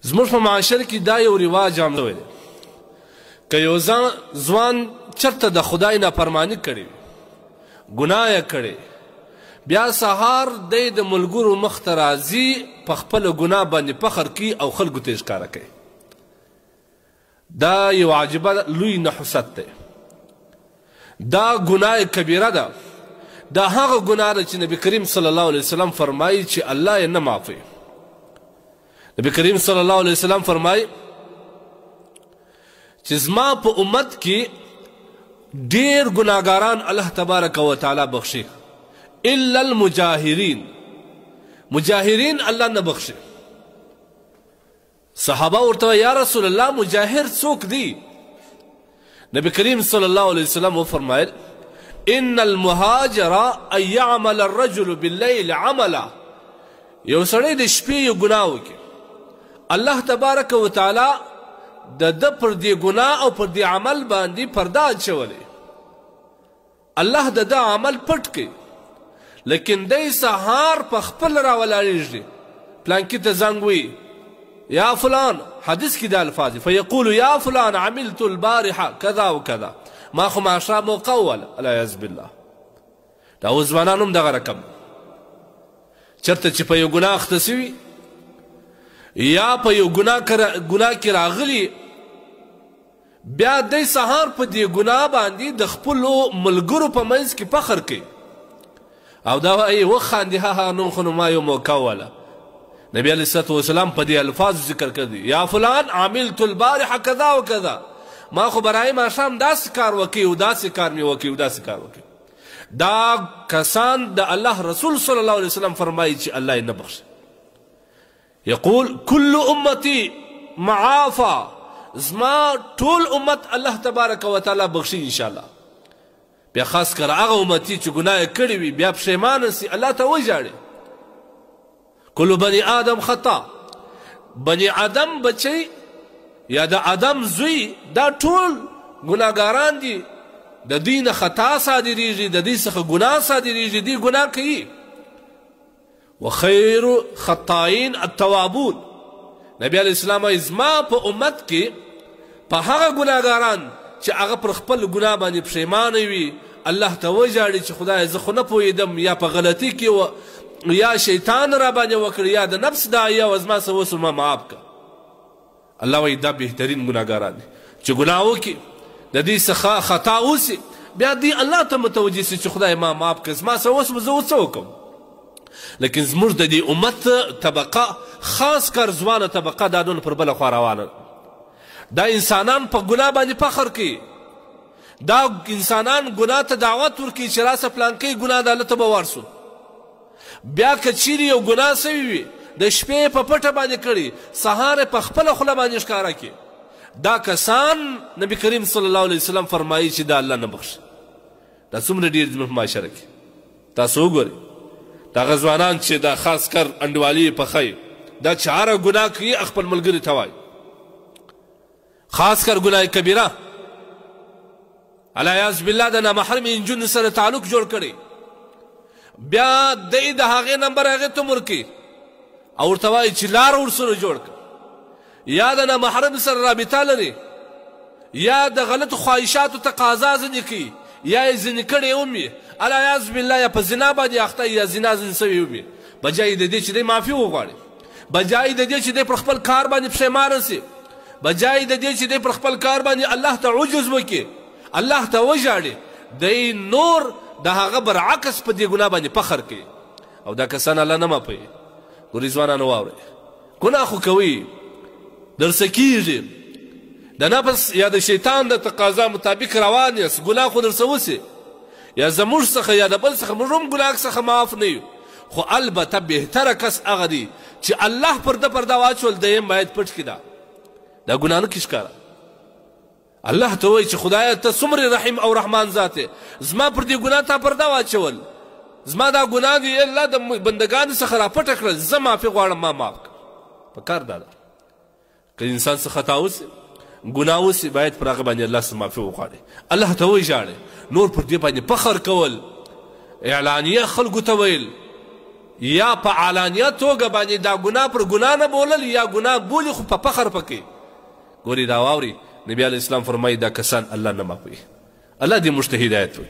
زموږ په معاشره کې دا یو رواج عام شوی دی که یو ځوان چرته د خدای نافرماني کړې ګناه یې کړې بیا سهار دی د ملګرو مخ ته راځي په خپله ګناه باندې فخر کوي او خلکو ته یې ښکاره کوي دا یو عجیبه لوی نحوست دی دا ګناه کبیره ده دا هغه ګناه ده چې نبی کریم صلی الله علیه وسلم فرمایي چې الله یې نه معافوي نبی کریم صلی الله علیه وسلم فرمایي چې زما په امت کې ډېر ګناهګاران الله تبارک وتعالی بخشي الا المجاهرین مجاهرین الله نه بخشي صحابه ورته یا رسول الله مجاهر څوک دی نبی کریم صلی الله علیه وسلم وفرمایل ان المهاجر ان يعمل الرجل بالليل عملا یو سړی د شپې یو ګناه وکړي الله تبارک وتعالی د ده پر دې ګناه او پر دې عمل باندې پرده اچولی الله د ده عمل پټ کړي لیکن دی سهار په خپل راولاړېږي پلانکي ته زنګ وي یا فلان حدیث کې د الفاظ فیقول یا فلان عملت البارحه کذا وکذا ما خو ماښام وقول العیاذ بالله دا اوس ځوانان هم دغه رقم چېرته چې په یو ګناه اخته سوي یا په یو ګناه کې راغلي بیا دی سهار په دې ګناه باندې د خپلو ملګرو په منځ کې فخر کوي او دا وایي وخاندي ها نن خو نو ما یو موقع وله نبی علیه الصلاة والسلام په دې الفاظو ذکر کړی یا فلان عملت البارحه کذا وکذا ما خو برای ماښام داسې کار وکړي او داسې کار مې وکړي او داسې کار وکړي دا کسان د الله رسول صلی الله علیه وسلم فرمایي چې الله یې نه بخشي یقول کل امتی معافا زما ټول امت الله تبارک وتعالی بخشي انشاءالله بیا خاص کر هغه امتي چې ګناه یې کړې وي بیا پښیمانه سي الله ته وژاړي کل بني آدم خطا بني آدم بچی یا د آدم زوی دا ټول ګناهګاران دي د دوی نه خطا صادریږي د دوی څخه ګناه صادریږي دوی ګناه کوي وخیر خطائین التوابون نبی علیه السلام وایي زما په امت کې په هغه ګناهګاران چې هغه پر خپل ګناه باندې پښیمانه وي الله ته وژاړي چې خدایه زه خو نه پوهېدم یا په غلطي کې یا شیطان را باندې وکړي یا د نفس داعیه و زما څه وسو ما معاف کړه الله وایي دا بهترین ګناهګاران دي چې ګناه وکړي د دې څخه خطا وسي بیا دوی الله ته متوجه سي چې خدای ما معاف کړه زما څه وسو زه اوس څه وکړم لیکن زموږ د دې امت طبقه خاص کر ځوانه طبقه دا دونه پر بله خوا روانه دا انسانان په ګناه باندې فخر کوي دا انسانان ګناه ته دعوت ورکوي چې راسه پلانکی ګناه د الله ته به ورسو بیا که چیرې یو ګناه سوي وي د شپې په پټه باندې کړي سهار په خپله خوله باندې ښکاره کړي دا کسان نبی کریم صلی الله علیه وسلم فرمایي چې دا الله نه بخشي دا څومره ډېر زموږ په معاشره کې تاسو وګورئ دغه ځوانان چې دا خاص کر انډوالي یې پخوي دا چې هره ګناه کوي خپل ملګري ته وایي خاص کر ګناه کبیره العیاذ بالله د نامحرمې نجونو سره تعلق جوړ کړي بیا دی د هغې نمبر هغې ته ورکوي او ورته وایي چې لاره ورسره جوړ کړه یا د نامحرم سره رابطه لري یا د غلطو خواهشاتو تقاضا ځینې کوي یا یې ځینې کړې هم وي العیاذ بالله یا په زنا باندې اخته یا زنا ځینې سوي هم وي بجای د دې چې دی معافي وغواړي بجای د دې چې دی پر خپل کار باندې پښیمانه سي بجای د دې چې دی پر خپل کار باندې الله ته عجز وکړي الله ته وژاړي دی نور د هغه برعکس په دې ګناه باندې فخر کوي او دا کسان الله نه معافوي ګورئ ځوانانو واورئ ګناه خو کوي درڅه کېږي د نفس یا د شیطان د تقاضا مطابق روان یاست ګناه خو درڅه وسي یا زموږ څخه یا د بل څخه موږ هم ګناه څخه معاف نه یو خو البته بهتره کس هغه دی چې الله پرده واچول دی هم باید پټ کړي دا ګناه نه کړي ښکاره الله ته وایي چې خدایه ته څومره رحیم او رحمان ذات یې زما پر دې ګناه تا پرده واچول زما دا ګناه دي الله د بندګانو څخه راپټه کړل زه معافي غواړم ما معاف کړه پکار دا ده که انسان څه خطا وسي ګناه وسي باید پر هغه باندې الله څخه معافي وغواړي الله ته وژاړي نور پر دې باندې فخر کول اعلانیه خلکو ته ویل یا په علانیه توګه باندې دا ګناه پر ګناه نه بولل یا ګناه بولي خو په فخر پکې. ګوري دا واوري نبی علیه السلام فرمایي دا کسان الله نه معافوي. الله دې موږ ته هدایت وکړي.